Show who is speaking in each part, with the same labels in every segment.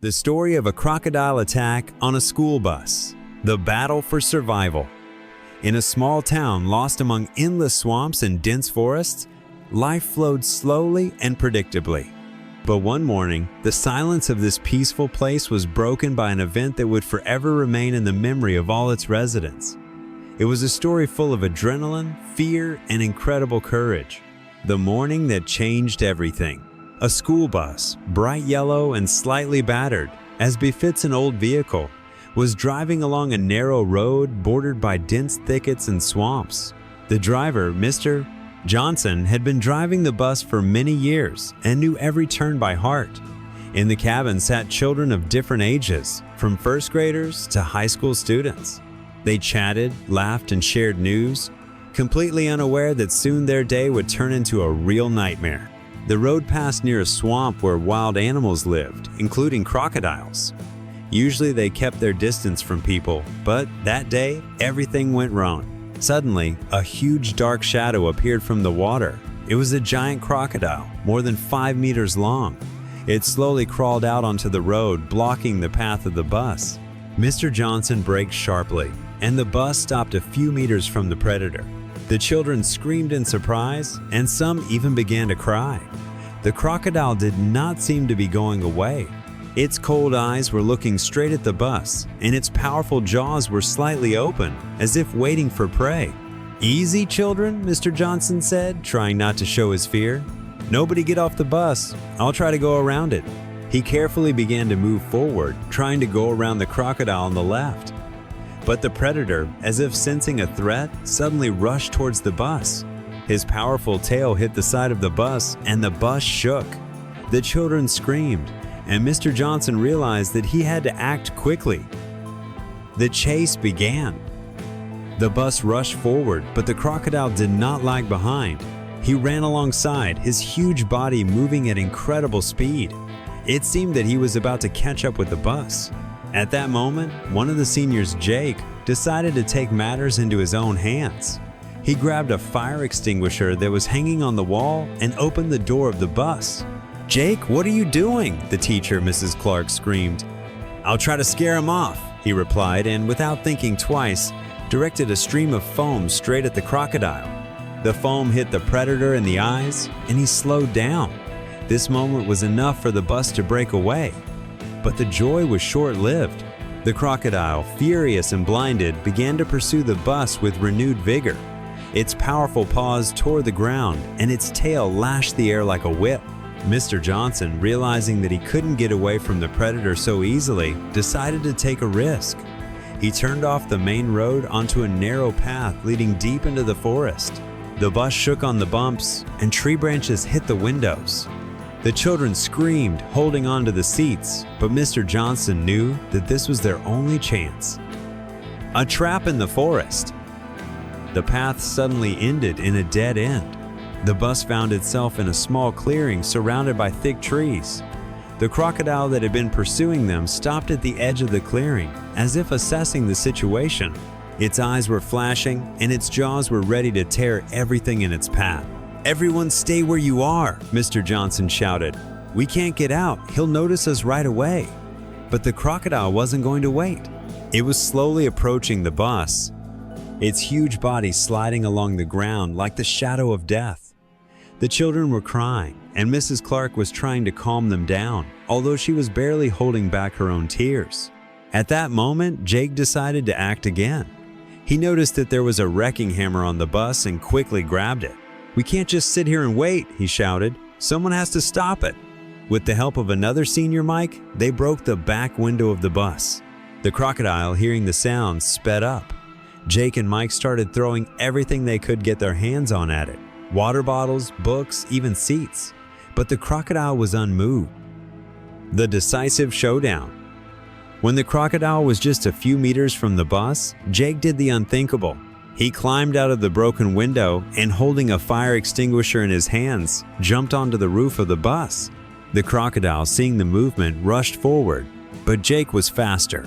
Speaker 1: The story of a crocodile attack on a school bus. The battle for survival. In a small town lost among endless swamps and dense forests, life flowed slowly and predictably. But one morning, the silence of this peaceful place was broken by an event that would forever remain in the memory of all its residents. It was a story full of adrenaline, fear, and incredible courage. The morning that changed everything. A school bus, bright yellow and slightly battered, as befits an old vehicle, was driving along a narrow road bordered by dense thickets and swamps. The driver, Mr. Johnson, had been driving the bus for many years and knew every turn by heart. In the cabin sat children of different ages, from first graders to high school students. They chatted, laughed, and shared news, completely unaware that soon their day would turn into a real nightmare. The road passed near a swamp where wild animals lived, including crocodiles. Usually they kept their distance from people, but that day, everything went wrong. Suddenly, a huge dark shadow appeared from the water. It was a giant crocodile, more than 5 meters long. It slowly crawled out onto the road, blocking the path of the bus. Mr. Johnson braked sharply, and the bus stopped a few meters from the predator. The children screamed in surprise, and some even began to cry. The crocodile did not seem to be going away. Its cold eyes were looking straight at the bus, and its powerful jaws were slightly open, as if waiting for prey. "Easy, children," Mr. Johnson said, trying not to show his fear. "Nobody get off the bus. I'll try to go around it." He carefully began to move forward, trying to go around the crocodile on the left. But the predator, as if sensing a threat, suddenly rushed towards the bus. His powerful tail hit the side of the bus, and the bus shook. The children screamed, and Mr. Johnson realized that he had to act quickly. The chase began. The bus rushed forward, but the crocodile did not lag behind. He ran alongside, his huge body moving at incredible speed. It seemed that he was about to catch up with the bus. At that moment, one of the seniors, Jake, decided to take matters into his own hands. He grabbed a fire extinguisher that was hanging on the wall and opened the door of the bus. "Jake, what are you doing?" the teacher, Mrs. Clark, screamed. "I'll try to scare him off," he replied, and without thinking twice, directed a stream of foam straight at the crocodile. The foam hit the predator in the eyes, and he slowed down. This moment was enough for the bus to break away. But the joy was short-lived. The crocodile, furious and blinded, began to pursue the bus with renewed vigor. Its powerful paws tore the ground, and its tail lashed the air like a whip. Mr. Johnson, realizing that he couldn't get away from the predator so easily, decided to take a risk. He turned off the main road onto a narrow path leading deep into the forest. The bus shook on the bumps, and tree branches hit the windows. The children screamed, holding on to the seats, but Mr. Johnson knew that this was their only chance. A trap in the forest. The path suddenly ended in a dead end. The bus found itself in a small clearing surrounded by thick trees. The crocodile that had been pursuing them stopped at the edge of the clearing, as if assessing the situation. Its eyes were flashing, and its jaws were ready to tear everything in its path. "Everyone stay where you are," Mr. Johnson shouted. "We can't get out. He'll notice us right away." But the crocodile wasn't going to wait. It was slowly approaching the bus, its huge body sliding along the ground like the shadow of death. The children were crying, and Mrs. Clark was trying to calm them down, although she was barely holding back her own tears. At that moment, Jake decided to act again. He noticed that there was a wrecking hammer on the bus and quickly grabbed it. "We can't just sit here and wait," he shouted. "Someone has to stop it." With the help of another senior, Mike, they broke the back window of the bus. The crocodile, hearing the sound, sped up. Jake and Mike started throwing everything they could get their hands on at it. Water bottles, books, even seats. But the crocodile was unmoved. The decisive showdown. When the crocodile was just a few meters from the bus, Jake did the unthinkable. He climbed out of the broken window and, holding a fire extinguisher in his hands, jumped onto the roof of the bus. The crocodile, seeing the movement, rushed forward, but Jake was faster.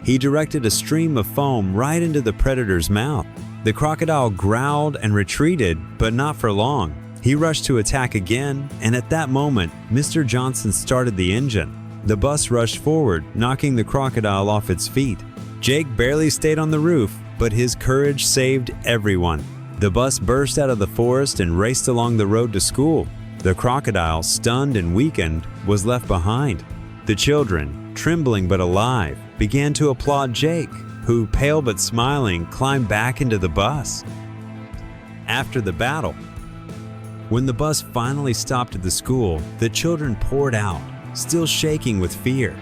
Speaker 1: He directed a stream of foam right into the predator's mouth. The crocodile growled and retreated, but not for long. He rushed to attack again, and at that moment, Mr. Johnson started the engine. The bus rushed forward, knocking the crocodile off its feet. Jake barely stayed on the roof, but his courage saved everyone. The bus burst out of the forest and raced along the road to school. The crocodile, stunned and weakened, was left behind. The children, trembling but alive, began to applaud Jake, who, pale but smiling, climbed back into the bus. After the battle, when the bus finally stopped at the school, the children poured out, still shaking with fear.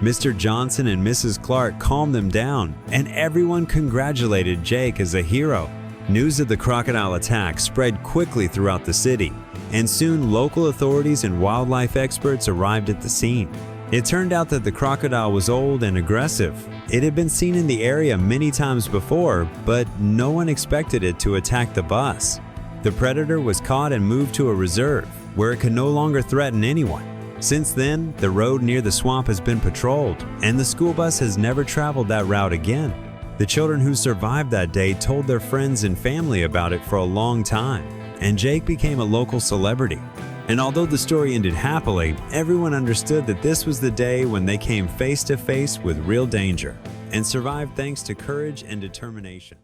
Speaker 1: Mr. Johnson and Mrs. Clark calmed them down, and everyone congratulated Jake as a hero. News of the crocodile attack spread quickly throughout the city, and soon local authorities and wildlife experts arrived at the scene. It turned out that the crocodile was old and aggressive. It had been seen in the area many times before, but no one expected it to attack the bus. The predator was caught and moved to a reserve, where it could no longer threaten anyone. Since then, the road near the swamp has been patrolled, and the school bus has never traveled that route again. The children who survived that day told their friends and family about it for a long time, and Jake became a local celebrity. And although the story ended happily, everyone understood that this was the day when they came face to face with real danger and survived thanks to courage and determination.